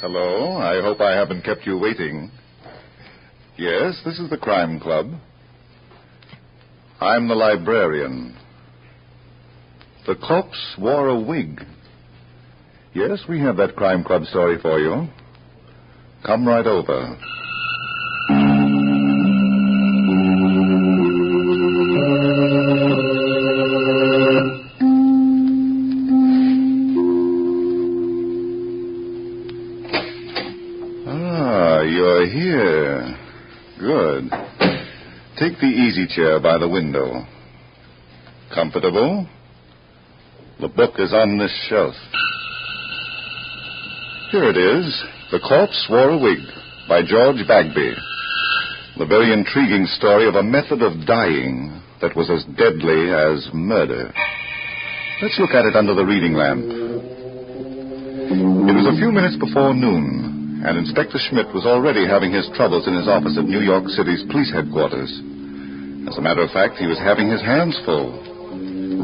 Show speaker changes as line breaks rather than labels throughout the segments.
Hello. I hope I haven't kept you waiting. Yes, this is the Crime Club. I'm the librarian. The corpse wore a wig. Yes, we have that Crime Club story for you. Come right over. You're here. Good. Take the easy chair by the window. Comfortable? The book is on this shelf. Here it is. The Corpse Wore a Wig by George Bagby. The very intriguing story of a method of dying that was as deadly as murder. Let's look at it under the reading lamp. It was a few minutes before noon, and Inspector Schmidt was already having his troubles in his office at New York City's police headquarters. As a matter of fact, he was having his hands full,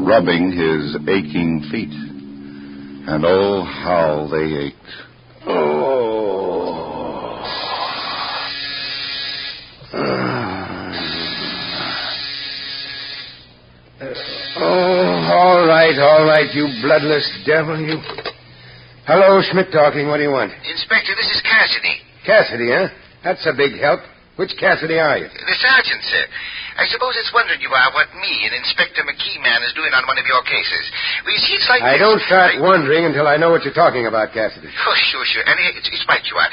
rubbing his aching feet. And oh, how they ached.
All right, you bloodless devil, you... Hello, Schmidt talking. What do you want?
Inspector, this is Cassidy.
Cassidy, huh? That's a big help. Which Cassidy are you?
The sergeant, sir. I suppose it's wondering you are what me and Inspector McKee man is doing on one of your cases. Well, you see, it's like...
I don't start wondering until I know what you're talking about, Cassidy.
Oh, sure. And it's right you are.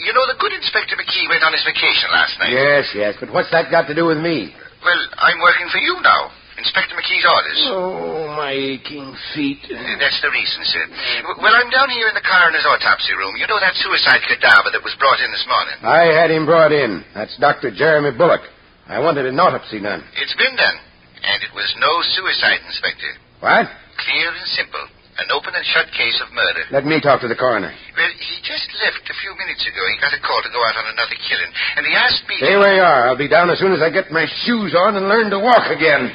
You know, the good Inspector McKee went on his vacation last night.
Yes. But what's that got to do with me?
Well, I'm working for you now. Inspector McKee's orders.
Oh, my aching feet.
That's the reason, sir. Well, I'm down here in the coroner's autopsy room. You know that suicide cadaver that was brought in this morning?
I had him brought in. That's Dr. Jeremy Bullock. I wanted an autopsy done.
It's been done. And it was no suicide, Inspector.
What?
Clear and simple. An open and shut case of murder.
Let me talk to the coroner.
Well, he just left a few minutes ago. He got a call to go out on another killing. And he asked me...
Stay where you are. I'll be down as soon as I get my shoes on and learn to walk again.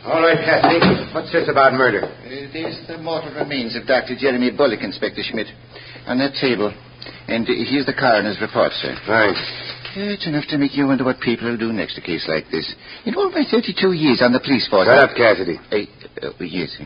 All right, Cassidy. What's this about murder?
There's the mortal remains of Dr. Jeremy Bullock, Inspector Schmidt, on that table. And here's the coroner's report, sir.
Thanks.
It's enough to make you wonder what people will do next a case like this. In all my 32 years on the police force...
Shut up, Cassidy.
Yes, sir.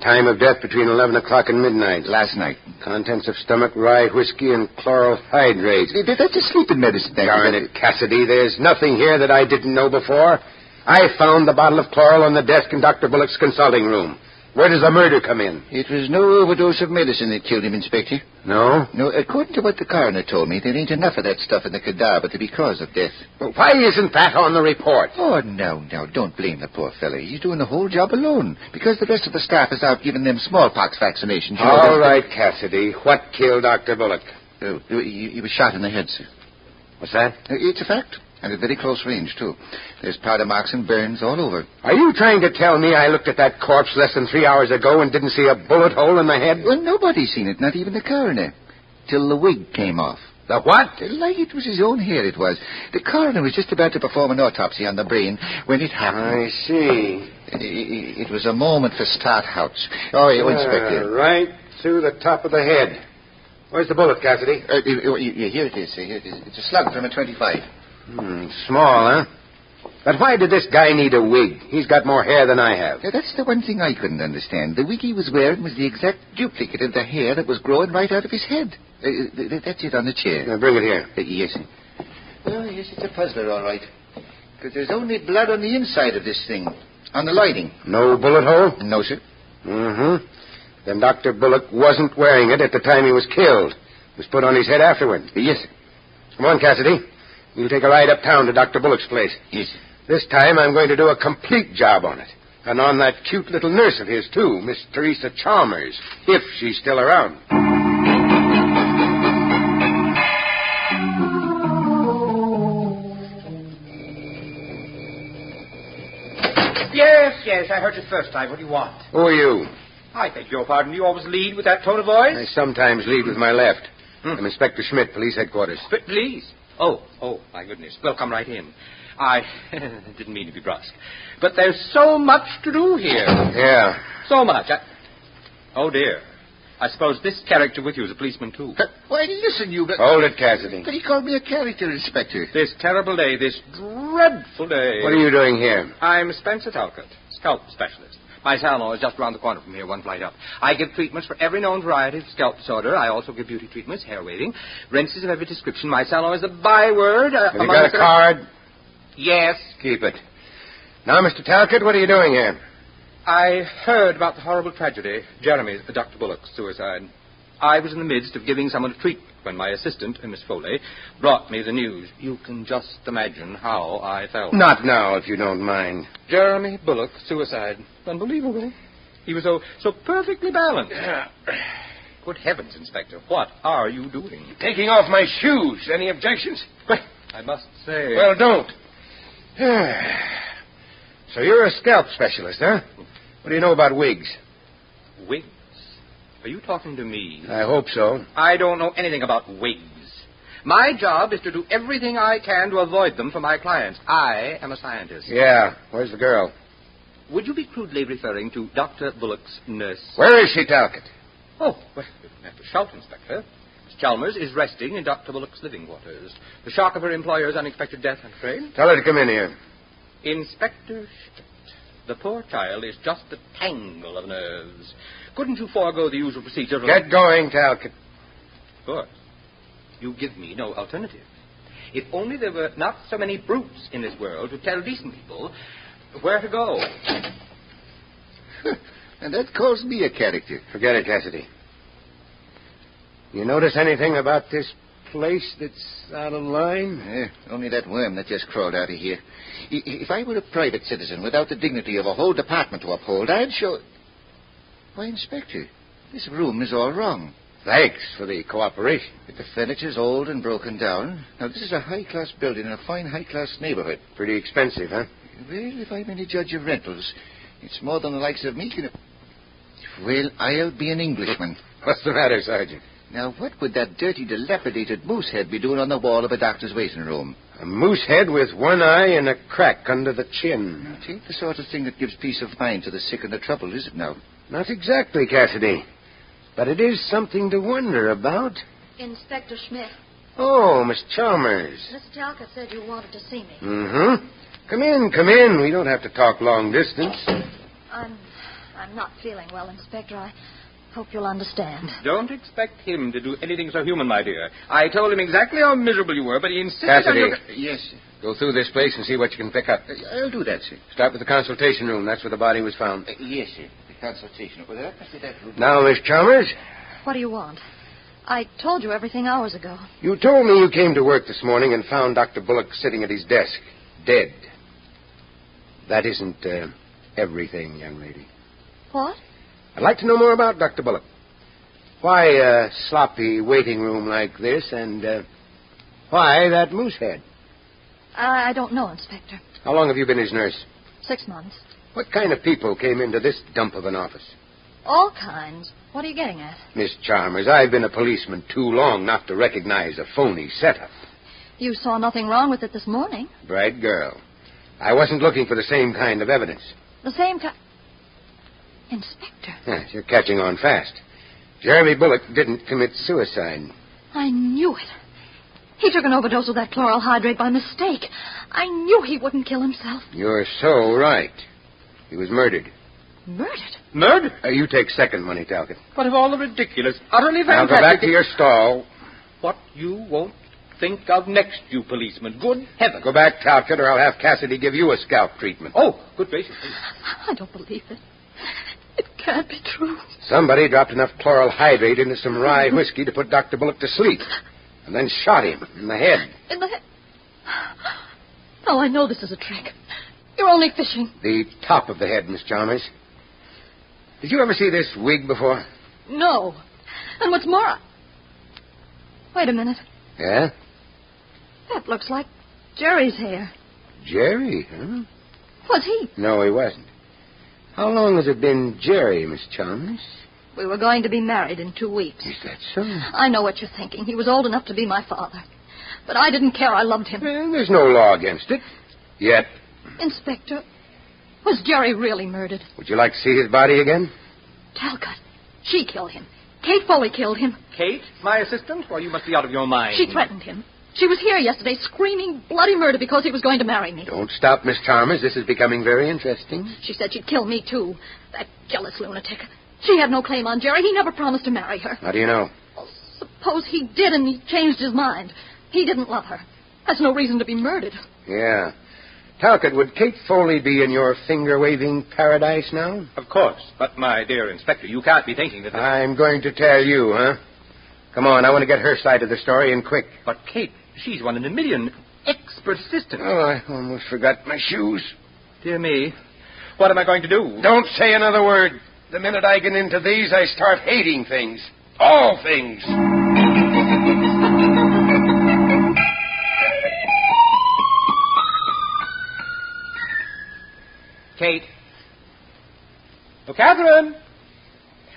Time of death between 11 o'clock and midnight.
Last night.
Contents of stomach, rye, whiskey, and chloral hydrate.
That's a sleeping medicine.
Darn it, Cassidy. There's nothing here that I didn't know before. I found the bottle of chloral on the desk in Dr. Bullock's consulting room. Where does the murder come in?
It was no overdose of medicine that killed him, Inspector.
No?
No, according to what the coroner told me, there ain't enough of that stuff in the cadaver to be cause of death.
Well, why isn't that on the report?
Oh, now, don't blame the poor fella. He's doing the whole job alone, because the rest of the staff is out giving them smallpox vaccinations.
All right, Cassidy. What killed Dr. Bullock?
He was shot in the head, sir.
What's that?
It's a fact. And at very close range, too. There's powder marks and burns all over.
Are you trying to tell me I looked at that corpse less than 3 hours ago and didn't see a bullet hole in the head?
Well, nobody's seen it, not even the coroner. Till the wig came off.
The what?
Like it was his own hair, it was. The coroner was just about to perform an autopsy on the brain when it happened.
I see.
It was a moment for Start-Houts. Oh, Inspector.
Right through the top of the head. Where's the bullet, Cassidy?
Here it is. It's a slug from a .25.
Small, huh? But why did this guy need a wig? He's got more hair than I have.
That's the one thing I couldn't understand. The wig he was wearing was the exact duplicate of the hair that was growing right out of his head. That's it on the chair.
Now bring it here.
Yes. Well, yes, it's a puzzler, all right. Because there's only blood on the inside of this thing, on the lining.
No bullet hole?
No, sir.
Mm-hmm. Then Dr. Bullock wasn't wearing it at the time he was killed. It was put on his head afterward.
Yes, sir.
Come on, Cassidy. We'll take a ride uptown to Dr. Bullock's place.
Yes, sir.
This time I'm going to do a complete job on it. And on that cute little nurse of his, too, Miss Teresa Chalmers, if she's still around.
Yes, I heard you the first time. What do you want?
Who are you?
I beg your pardon. You always lead with that tone of voice?
I sometimes lead with my left. I'm Inspector Schmidt, Police Headquarters.
Police? Oh, my goodness. Well, come right in. I didn't mean to be brusque. But there's so much to do here.
Yeah.
So much. Oh, dear. I suppose this character with you is a policeman, too.
Why, listen, you...
Hold it, Cassidy.
But he called me a character, Inspector.
This terrible day, this dreadful day.
What are you doing here?
I'm Spencer Talcott, scalp specialist. My salon is just around the corner from here, one flight up. I give treatments for every known variety of scalp disorder. I also give beauty treatments, hair waving, rinses of every description. My salon is a byword.
Have you got a card?
Yes.
Keep it. Now, Mr. Talcott, what are you doing here?
I heard about the horrible tragedy, Jeremy's, Dr. Bullock's suicide. I was in the midst of giving someone a treatment when my assistant, Miss Foley, brought me the news. You can just imagine how I felt.
Not now, if you don't mind.
Jeremy Bullock, suicide. Unbelievable. He was so perfectly balanced. Good heavens, Inspector, what are you doing?
Taking off my shoes. Any objections?
Well, I must say...
Well, don't. So you're a scalp specialist, huh? What do you know about wigs?
Wigs? Are you talking to me?
I hope so.
I don't know anything about wigs. My job is to do everything I can to avoid them for my clients. I am a scientist.
Yeah. Where's the girl?
Would you be crudely referring to Dr. Bullock's nurse?
Where is she, Talcott?
Oh, well, you don't have to shout, Inspector. Miss Chalmers is resting in Dr. Bullock's living quarters. The shock of her employer's unexpected death, I'm afraid.
Tell her to come in here.
Inspector Schmidt, the poor child is just a tangle of nerves. Couldn't you forego the usual procedure?
Get going, Talcott.
Of course. You give me no alternative. If only there were not so many brutes in this world to tell decent people where to go.
And that calls me a character.
Forget it, Cassidy. You notice anything about this place that's out of line?
Only that worm that just crawled out of here. If I were a private citizen without the dignity of a whole department to uphold, I'd show... Why, Inspector, this room is all wrong.
Thanks for the cooperation.
But the furniture's old and broken down. Now, this is a high-class building in a fine high-class neighborhood.
Pretty expensive, huh?
Well, if I'm any judge of rentals, it's more than the likes of me can... Well, I'll be an Englishman.
What's the matter, Sergeant?
Now, what would that dirty, dilapidated moose head be doing on the wall of a doctor's waiting room?
A moose head with one eye and a crack under the chin.
Now, it ain't the sort of thing that gives peace of mind to the sick and the troubled, is it now?
Not exactly, Cassidy. But it is something to wonder about.
Inspector Schmidt.
Oh, Miss Chalmers.
Mr. Talcott said you wanted to see me.
Mm-hmm. Come in. We don't have to talk long distance.
I'm not feeling well, Inspector. I hope you'll understand.
Don't expect him to do anything so human, my dear. I told him exactly how miserable you were, but he insisted
Cassidy.
on your...
Yes, sir.
Go through this place and see what you can pick up.
I'll do that, sir.
Start with the consultation room. That's where the body was found.
Yes, sir. The consultation. Well, that must be that room.
Now, Miss Chalmers,
What do you want? I told you everything hours ago.
you told me you came to work this morning and found Dr. Bullock sitting at his desk, dead. That isn't everything, young lady.
What?
I'd like to know more about Dr. Bullock. Why a sloppy waiting room like this, and why that moose head?
I don't know, Inspector.
How long have you been his nurse?
6 months.
What kind of people came into this dump of an office?
All kinds. What are you getting at?
Miss Chalmers, I've been a policeman too long not to recognize a phony setup.
You saw nothing wrong with it this morning.
Bright girl. I wasn't looking for the same kind of evidence.
The same kind... Inspector.
Yes, you're catching on fast. Jeremy Bullock didn't commit suicide.
I knew it. He took an overdose of that chloral hydrate by mistake. I knew he wouldn't kill himself.
You're so right. He was murdered.
Murdered?
Murder?
You take second money, Talcott.
What of all the ridiculous, utterly
Now
fantastic...
go back to your stall.
What you won't think of next, you policeman. Good heavens.
Go back, Talcott, or I'll have Cassidy give you a scalp treatment.
Oh, good gracious.
I don't believe it. It can't be true.
Somebody dropped enough chloral hydrate into some rye whiskey to put Dr. Bullock to sleep, and then shot him in the head.
In the head. Oh, I know this is a trick. You're only fishing.
The top of the head, Miss Chalmers. Did you ever see this wig before?
No. And what's more... Wait a minute.
Yeah?
That looks like Jerry's hair.
Jerry, huh?
Was he?
No, he wasn't. How long has it been Jerry, Miss Chalmers?
We were going to be married in 2 weeks.
Is that so?
I know what you're thinking. He was old enough to be my father. But I didn't care. I loved him.
Well, there's no law against it. Yet.
Inspector, was Jerry really murdered?
Would you like to see his body again?
Talcott. She killed him. Kate Foley killed him.
Kate, my assistant? Well, you must be out of your mind.
She threatened him. She was here yesterday screaming bloody murder because he was going to marry me.
Don't stop, Miss Chalmers. This is becoming very interesting.
She said she'd kill me, too. That jealous lunatic. She had no claim on Jerry. He never promised to marry her.
How do you know?
Well, suppose he did and he changed his mind. He didn't love her. That's no reason to be murdered.
Yeah. Talcott, would Kate Foley be in your finger-waving paradise now?
Of course. But, my dear Inspector, you can't be thinking that...
I'm going to tell you, huh? Come on, I want to get her side of the story, and quick.
But, Kate, she's one in a million. Expert assistant.
Oh, I almost forgot my shoes.
Dear me. What am I going to do?
Don't say another word. The minute I get into these, I start hating things. All things.
Kate. Oh, Catherine.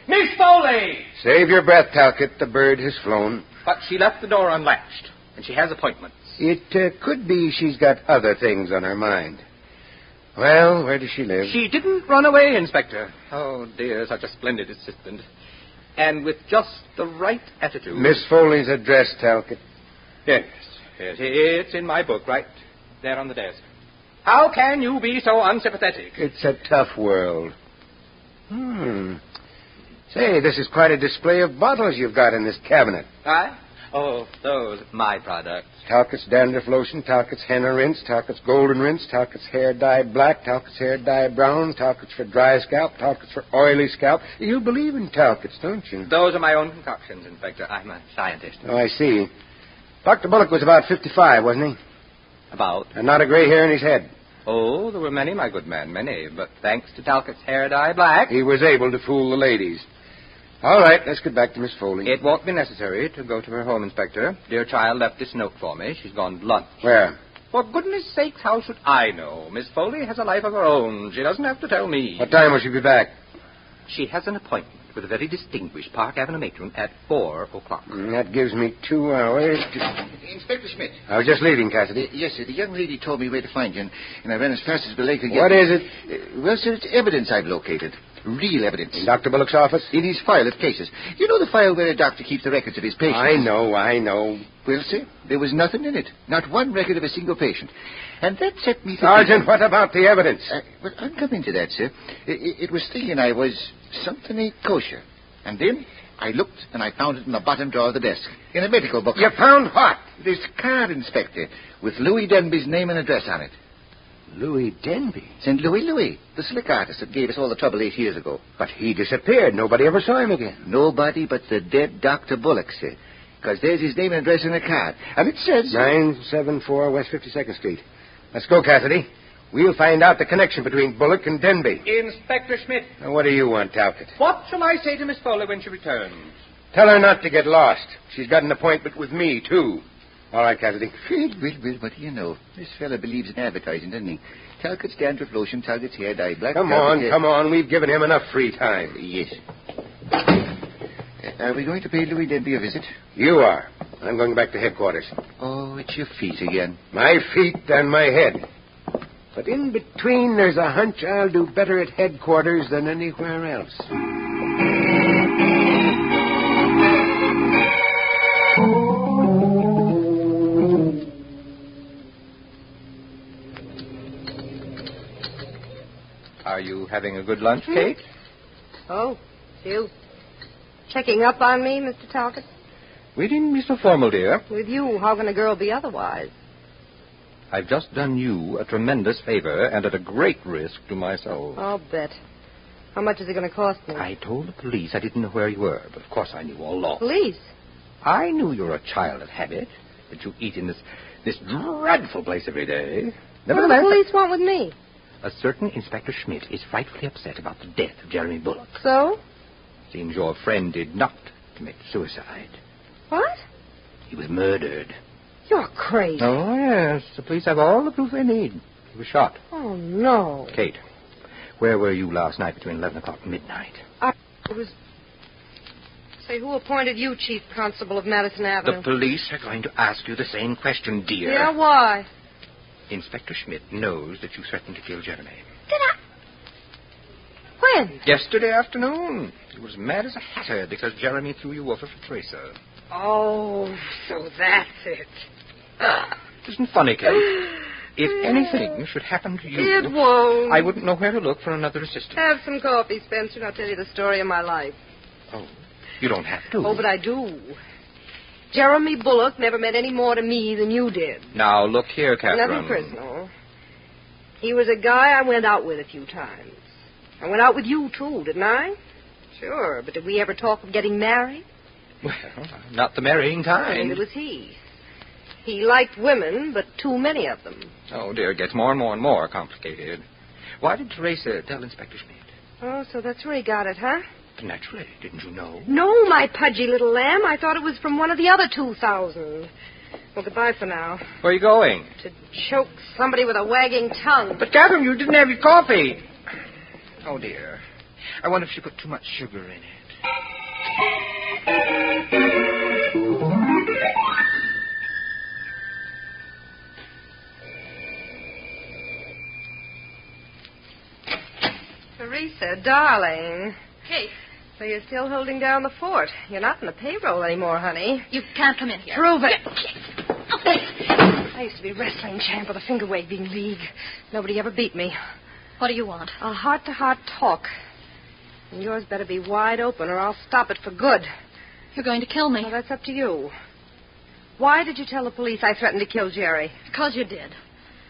Miss Foley!
Save your breath, Talcott. The bird has flown.
But she left the door unlatched, and she has appointments.
It could be she's got other things on her mind. Well, where does she live?
She didn't run away, Inspector. Oh, dear, such a splendid assistant. And with just the right attitude.
Miss Foley's address, Talcott.
Yes, it's in my book, right there on the desk. How can you be so unsympathetic?
It's a tough world. Say, this is quite a display of bottles you've got in this cabinet.
I? Oh, those, my products.
Talcott's dandruff lotion, Talcott's henna rinse, Talcott's golden rinse, Talcott's hair dye black, Talcott's hair dye brown, Talcott's for dry scalp, Talcott's for oily scalp. You believe in Talcott's, don't you?
Those are my own concoctions, Inspector. I'm a scientist.
Oh, I see. Dr. Bullock was about 55, wasn't he?
About?
And not a gray hair in his head.
Oh, there were many, my good man, many. But thanks to Talcott's hair dye black...
he was able to fool the ladies. All right, let's get back to Miss Foley.
It won't be necessary to go to her home, Inspector. Dear child left this note for me. She's gone to lunch.
Where?
For goodness sakes, how should I know? Miss Foley has a life of her own. She doesn't have to tell me.
What time will she be back?
She has an appointment with a very distinguished Park Avenue matron at 4 o'clock.
That gives me 2 hours to...
Inspector Schmidt.
I was just leaving, Cassidy.
Yes, sir. The young lady told me where to find you, and I ran as fast as the leg could get.
What is it?
Well, sir, it's evidence I've located. Real evidence.
In Dr. Bullock's office?
In his file of cases. You know the file where a doctor keeps the records of his patients?
I know.
Well, sir, there was nothing in it. Not one record of a single patient. And that set me thinking...
Sergeant, what about the evidence?
Well, I'm coming to that, sir. It was thinking I was something ain't kosher. And then I looked and I found it in the bottom drawer of the desk. In a medical book.
You found what?
This card, Inspector, with Louis Denby's name and address on it.
Louis Denby?
St. Louis, the slick artist that gave us all the trouble 8 years ago.
But he disappeared. Nobody ever saw him again.
Nobody but the dead Dr. Bullock, sir. Because there's his name and address in the card. And it says...
974 West 52nd Street. Let's go, Cassidy. We'll find out the connection between Bullock and Denby.
Inspector Schmidt.
Now, what do you want, Talcott?
What shall I say to Miss Foley when she returns?
Tell her not to get lost. She's got an appointment with me, too. All right, Cassidy.
Well, what do you know? This fella believes in advertising, doesn't he? Talcott's dandruff lotion, Talcott's hair dye black.
Come on. We've given him enough free time.
Yes. Are we going to pay Louis Denby a visit?
You are. I'm going back to headquarters.
Oh, it's your feet again.
My feet and my head. But in between, there's a hunch I'll do better at headquarters than anywhere else.
Are you having a good lunch, Kate?
Oh, you. Checking up on me, Mr. Talcott?
We needn't be so formal, dear.
With you, how can a girl be otherwise?
I've just done you a tremendous favor and at a great risk to myself.
I'll bet. How much is it going to cost me?
I told the police I didn't know where you were, but of course I knew all along.
Police?
I knew you're a child of habit, that you eat in this dreadful place every day.
What do the police want with me?
A certain Inspector Schmidt is frightfully upset about the death of Jeremy Bullock.
So?
Seems your friend did not commit suicide.
What?
He was murdered.
You're crazy.
Oh, yes. The police have all the proof they need. He was shot.
Oh, no.
Kate, where were you last night between 11 o'clock and midnight?
I was... Say, who appointed you chief constable of Madison Avenue?
The police are going to ask you the same question, dear.
Yeah, why?
Inspector Schmidt knows that you threatened to kill Jeremy.
Did I? When?
Yesterday afternoon. He was mad as a hatter because Jeremy threw you over for Teresa.
Oh, so that's it.
Isn't funny, Kate? If anything should happen to you...
It won't.
I wouldn't know where to look for another assistant.
Have some coffee, Spencer, and I'll tell you the story of my life.
Oh, you don't have to.
Oh, but I do. Jeremy Bullock never meant any more to me than you did.
Now, look here, Catherine.
Nothing personal. He was a guy I went out with a few times. I went out with you, too, didn't I? Sure, but did we ever talk of getting married?
Well, not the marrying kind.
Neither was he. He liked women, but too many of them.
Oh, dear, it gets more and more complicated. Why did Teresa tell Inspector Schmidt?
Oh, so that's where he got it, huh?
Naturally. Didn't you know?
No, my pudgy little lamb. I thought it was from one of the other 2,000. Well, goodbye for now.
Where are you going?
To choke somebody with a wagging tongue.
But, Catherine, you didn't have your coffee. Oh, dear. I wonder if she put too much sugar in it.
Teresa, darling.
Kate,
So you're still holding down the fort. You're not in the payroll anymore, honey.
you can't come in here.
Prove it. I used to be wrestling champ of the finger waving league. Nobody ever beat me.
What do you want?
A heart-to-heart talk. And yours better be wide open or I'll stop it for good.
You're going to kill me.
Well, that's up to you. Why did you tell the police I threatened to kill Jerry?
Because you did.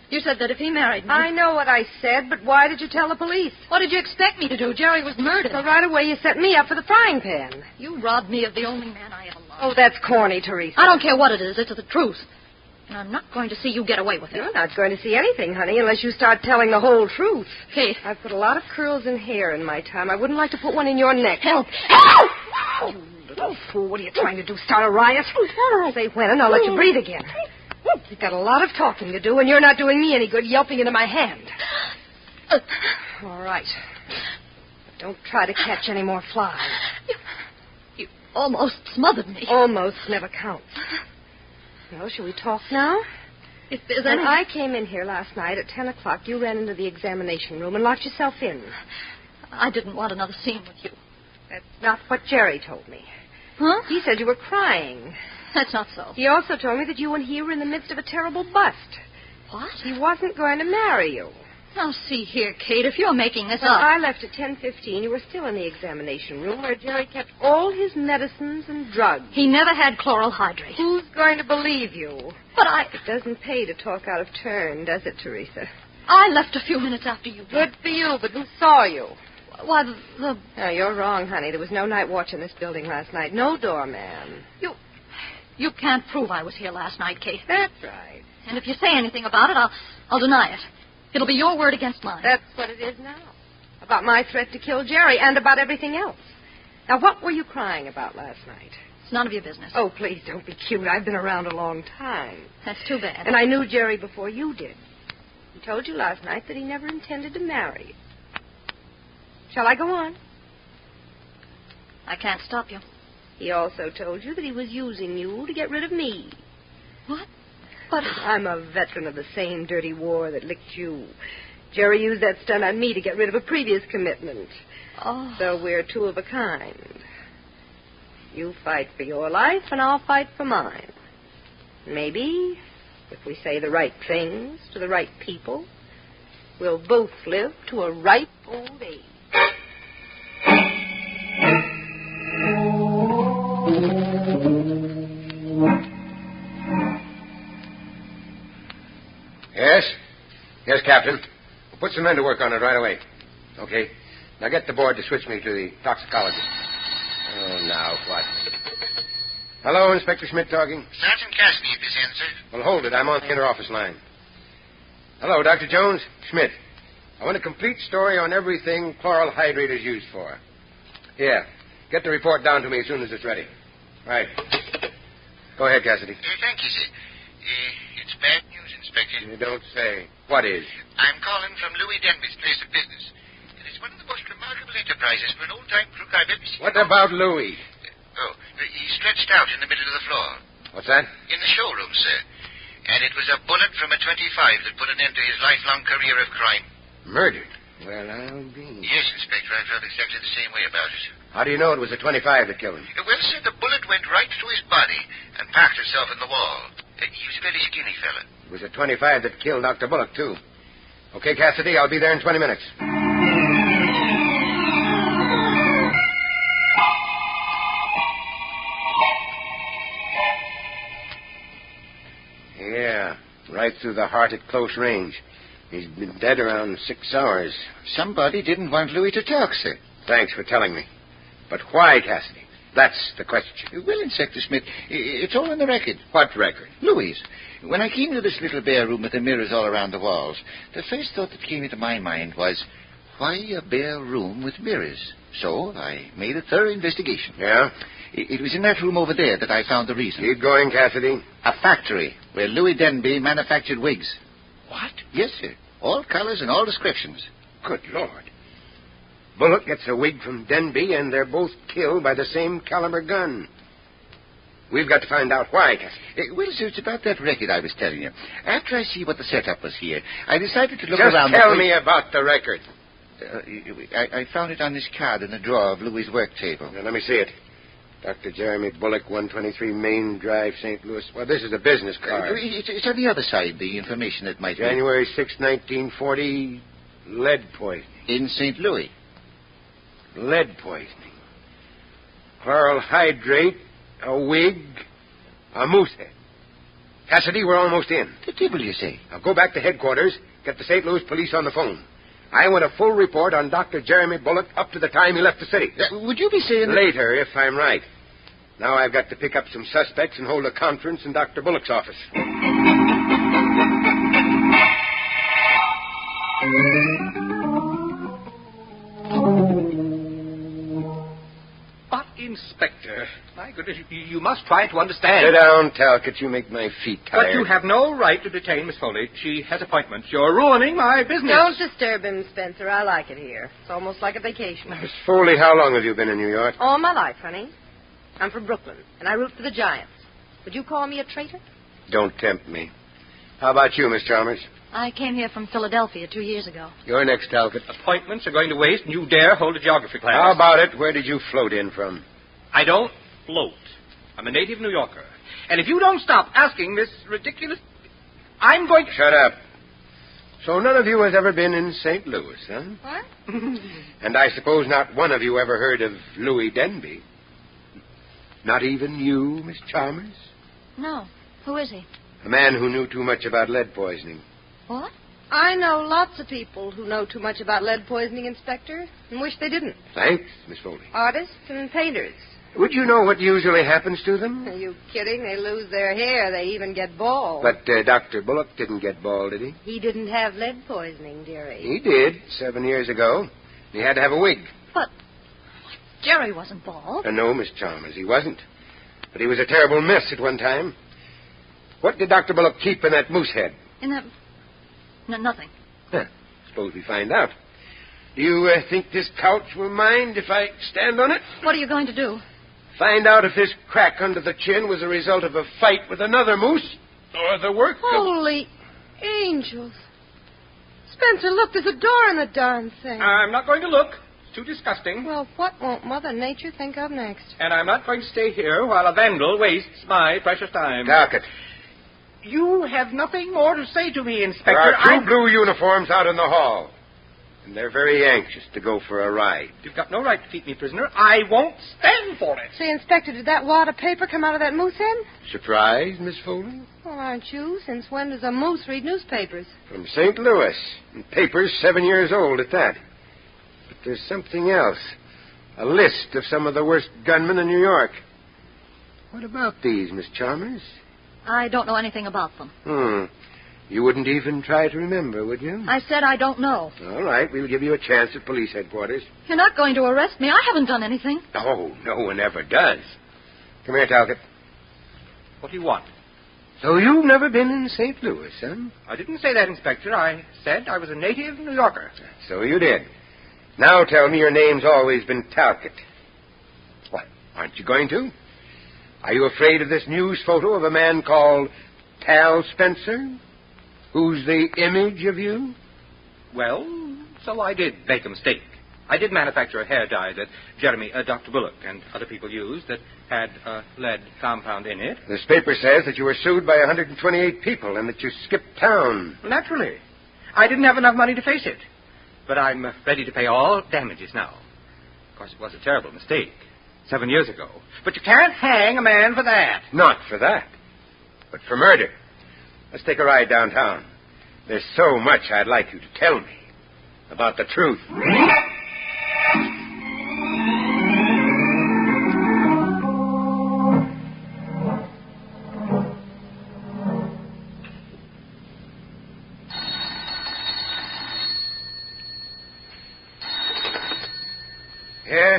You said that if he married me...
I know what I said, but why did you tell the police?
What did you expect me to do? Jerry was murdered.
So right away you set me up for the frying pan.
You robbed me of the only man I ever loved.
Oh, that's corny, Teresa.
I don't care what it is. It's the truth. And I'm not going to see you get away with it.
You're not going to see anything, honey, unless you start telling the whole truth.
Kate.
I've put a lot of curls in hair in my time. I wouldn't like to put one in your neck.
Help.
Help! You little fool. What are you trying to do, start a riot? Say when, and I'll let you breathe again. You've got a lot of talking to do, and you're not doing me any good yelping into my hand. All right. But don't try to catch any more flies.
You almost smothered me.
Almost never counts. Well, shall we talk now?
If there's
When
any...
I came in here last night at 10 o'clock, you ran into the examination room and locked yourself in.
I didn't want another scene with you.
That's not what Jerry told me.
Huh?
He said you were crying.
That's not so.
He also told me that you and he were in the midst of a terrible bust.
What?
He wasn't going to marry you.
Now, see here, Kate, if you're making this
When
up...
I left at 10:15, you were still in the examination room where Jerry kept all his medicines and drugs.
He never had chloral hydrate.
Who's going to believe you?
But
It doesn't pay to talk out of turn, does it, Teresa?
I left a few minutes after you did.
Good for you, but who saw you?
Why, the...
No, you're wrong, honey. There was no night watch in this building last night. No doorman.
You can't prove I was here last night, Kate.
That's right.
And if you say anything about it, I'll deny it. It'll be your word against mine.
That's what it is now. About my threat to kill Jerry and about everything else. Now, what were you crying about last night?
It's none of your business.
Oh, please don't be cute. I've been around a long time.
That's too bad.
And I knew Jerry before you did. He told you last night that he never intended to marry you. Shall I go on?
I can't stop you.
He also told you that he was using you to get rid of me.
What? But...
I'm a veteran of the same dirty war that licked you. Jerry used that stunt on me to get rid of a previous commitment.
Oh.
So we're two of a kind. You fight for your life, and I'll fight for mine. Maybe, if we say the right things to the right people, we'll both live to a ripe old age.
Yes? Yes, Captain. We'll put some men to work on it right away. Okay. Now get the board to switch me to the toxicologist. Oh, now what? Hello, Inspector Schmidt talking.
Sergeant Cassidy at this end, sir.
Well, hold it. I'm on the inter-office line. Hello, Dr. Jones. Schmidt. I want a complete story on everything chloral hydrate is used for. Here. Get the report down to me as soon as it's ready. Right. Go ahead, Cassidy.
Thank you, sir. It's bad news, Inspector.
You don't say. What is?
I'm calling from Louis Denby's place of business. It is one of the most remarkable enterprises for an old-time crook I've ever seen.
What about Louis?
He's stretched out in the middle of the floor.
What's that?
In the showroom, sir.
And it was a bullet from a 25 that put an end to his lifelong career of crime.
Murdered? Well, I'll be...
Yes, Inspector, I felt exactly the same way about it.
How do you know it was a 25 that killed him?
Well, sir, the bullet went right through his body and packed itself in the wall. He was a very skinny fella.
It was a 25 that killed Dr. Bullock, too. Okay, Cassidy, I'll be there in 20 minutes. Yeah, right through the heart at close range. He's been dead around 6 hours.
Somebody didn't want Louis to talk, sir.
Thanks for telling me. But why, Cassidy? That's the question.
Well, Inspector Smith, it's all on the record.
What record?
Louis, when I came to this little bare room with the mirrors all around the walls, the first thought that came into my mind was, why a bare room with mirrors? So I made a thorough investigation.
Yeah?
It was in that room over there that I found the reason.
Keep going, Cassidy.
A factory where Louis Denby manufactured wigs.
What?
Yes, sir. All colors and all descriptions.
Good Lord. Bullock gets a wig from Denby, and they're both killed by the same caliber gun. We've got to find out why, Cassidy.
Well, sir, it's about that record I was telling you. After I see what the setup was here, I decided to look
Just
around...
tell me about the record.
I found it on this card in the drawer of Louis' work table.
Now, let me see it. Dr. Jeremy Bullock, 123 Main Drive, St. Louis. Well, this is a business card.
It's on the other side, the information that might
January 6, 1940, lead poisoning.
In St. Louis.
Lead poisoning. Chloral hydrate, a wig, a moose head. Cassidy, we're almost in.
The devil, you say?
Now go back to headquarters, get the St. Louis police on the phone. I want a full report on Dr. Jeremy Bullock up to the time he left the city.
Would you be saying...
Later, if I'm right. Now I've got to pick up some suspects and hold a conference in Dr. Bullock's office.
But, Inspector, my goodness, you must try to understand.
Sit down, Talcott. You make my feet tired.
But you have no right to detain Miss Foley. She has appointments. You're ruining my business.
Don't disturb him, Spencer. I like it here. It's almost like a vacation.
Miss Foley, how long have you been in New York?
All my life, honey. I'm from Brooklyn, and I root for the Giants. Would you call me a traitor?
Don't tempt me. How about you, Miss Chalmers?
I came here from Philadelphia 2 years ago.
You're next, Talcott.
Appointments are going to waste, and you dare hold a geography class.
How about it? Where did you float in from?
I don't float. I'm a native New Yorker. And if you don't stop asking this ridiculous... I'm going to...
Shut up. So none of you has ever been in St. Louis, huh?
What?
And I suppose not one of you ever heard of Louis Denby. Not even you, Miss Chalmers?
No. Who is he?
A man who knew too much about lead poisoning.
What?
I know lots of people who know too much about lead poisoning, Inspector, and wish they didn't.
Thanks, Miss Foley.
Artists and painters.
Would you know what usually happens to them?
Are you kidding? They lose their hair. They even get bald.
But Dr. Bullock didn't get bald, did he?
He didn't have lead poisoning, dearie.
He did, 7 years ago. He had to have a wig.
But Jerry wasn't bald.
No, Miss Chalmers, he wasn't. But he was a terrible mess at one time. What did Dr. Bullock keep in that moose head?
In that... No, nothing.
Huh. Suppose we find out. Do you think this couch will mind if I stand on it?
What are you going to do?
Find out if this crack under the chin was a result of a fight with another moose or the work of...
Holy angels. Spencer, look, there's a door in the darn thing.
I'm not going to look. It's too disgusting.
Well, what won't Mother Nature think of next?
And I'm not going to stay here while a vandal wastes my precious time.
Talcott.
You have nothing more to say to me, Inspector.
There are two blue uniforms out in the hall. And they're very anxious to go for a ride.
You've got no right to keep me prisoner. I won't stand for it.
Say, Inspector, did that wad of paper come out of that moose head?
Surprised, Miss Foley?
Well, aren't you? Since when does a moose read newspapers?
From St. Louis. And papers 7 years old at that. But there's something else. A list of some of the worst gunmen in New York. What about these, Miss Chalmers?
I don't know anything about them.
You wouldn't even try to remember, would you?
I said I don't know.
All right, we'll give you a chance at police headquarters.
You're not going to arrest me. I haven't done anything.
Oh, no one ever does. Come here, Talcott.
What do you want?
So you've never been in St. Louis, huh?
I didn't say that, Inspector. I said I was a native New Yorker.
So you did. Now tell me your name's always been Talcott. What, aren't you going to? Are you afraid of this news photo of a man called Tal Spencer? Who's the image of you?
Well, so I did make a mistake. I did manufacture a hair dye that Jeremy, Dr. Bullock, and other people used that had a lead compound in it.
This paper says that you were sued by 128 people and that you skipped town.
Naturally. I didn't have enough money to face it. But I'm ready to pay all damages now. Of course, it was a terrible mistake 7 years ago. But you can't hang a man for that.
Not for that, but for murder. Let's take a ride downtown. There's so much I'd like you to tell me about the truth.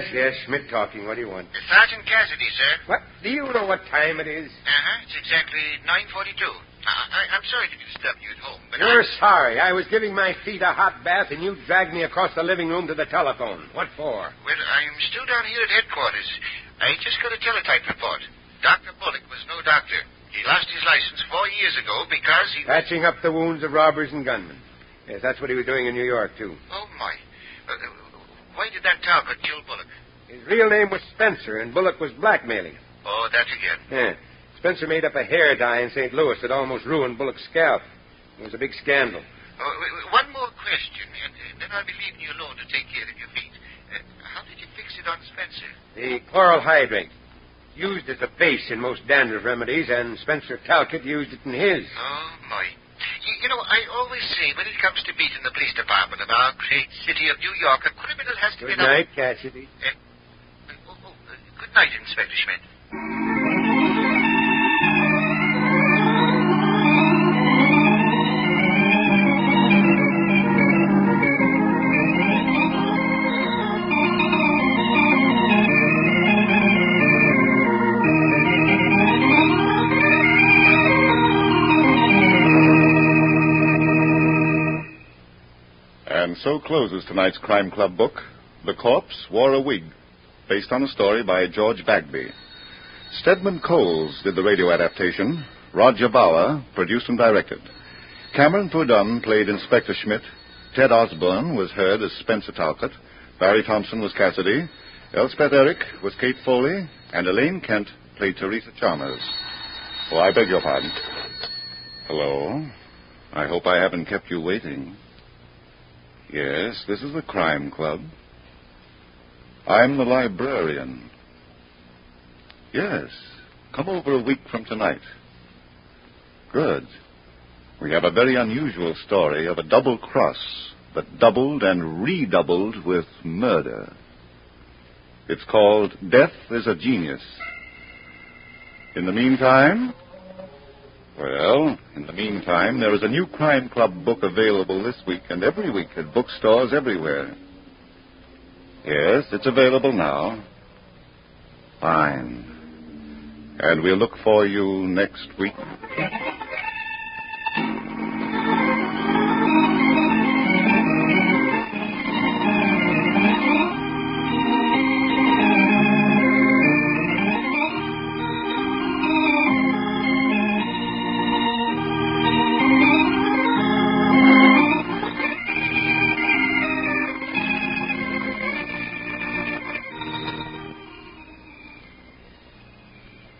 Yes, Schmidt talking. What do you want?
Sergeant Cassidy, sir.
What? Do you know what time it is?
It's exactly 9:42. I'm sorry to disturb you at home, but
You're sorry. I was giving my feet a hot bath, and you dragged me across the living room to the telephone. What for?
Well, I'm still down here at headquarters. I just got a teletype report. Dr. Bullock was no doctor. He lost his license 4 years ago because he...
Patching up the wounds of robbers and gunmen. Yes, that's what he was doing in New York, too.
Oh, my. Why did that Talcott kill Bullock?
His real name was Spencer, and Bullock was blackmailing him.
Oh, that again.
Yeah. Spencer made up a hair dye in St. Louis that almost ruined Bullock's scalp. It was a big scandal.
One more question, and then I'll be leaving you alone to take care of your feet. How did you fix it on Spencer?
The chloral hydrate. Used as a base in most dandruff remedies, and Spencer Talcott used it in his.
Oh, my. You know, I always say when it comes to beating the police department of our great city of New York, a criminal has to be...
Good night, Cassidy.
Good night, Inspector Schmidt.
And so closes tonight's Crime Club book, The Corpse Wore a Wig, based on a story by George Bagby. Stedman Coles did the radio adaptation. Roger Bauer produced and directed. Cameron Prudhomme played Inspector Schmidt. Ted Osborne was heard as Spencer Talcott. Barry Thompson was Cassidy. Elspeth Eric was Kate Foley. And Elaine Kent played Teresa Chalmers. Oh, I beg your pardon. Hello. I hope I haven't kept you waiting. Yes, this is the Crime Club. I'm the librarian. Yes, come over a week from tonight. Good. We have a very unusual story of a double cross that doubled and redoubled with murder. It's called Death is a Genius. In the meantime... Well, in the meantime, there is a new Crime Club book available this week and every week at bookstores everywhere. Yes, it's available now. Fine. And we'll look for you next week.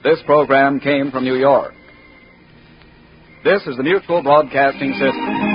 This program came from New York. This is the Mutual Broadcasting System.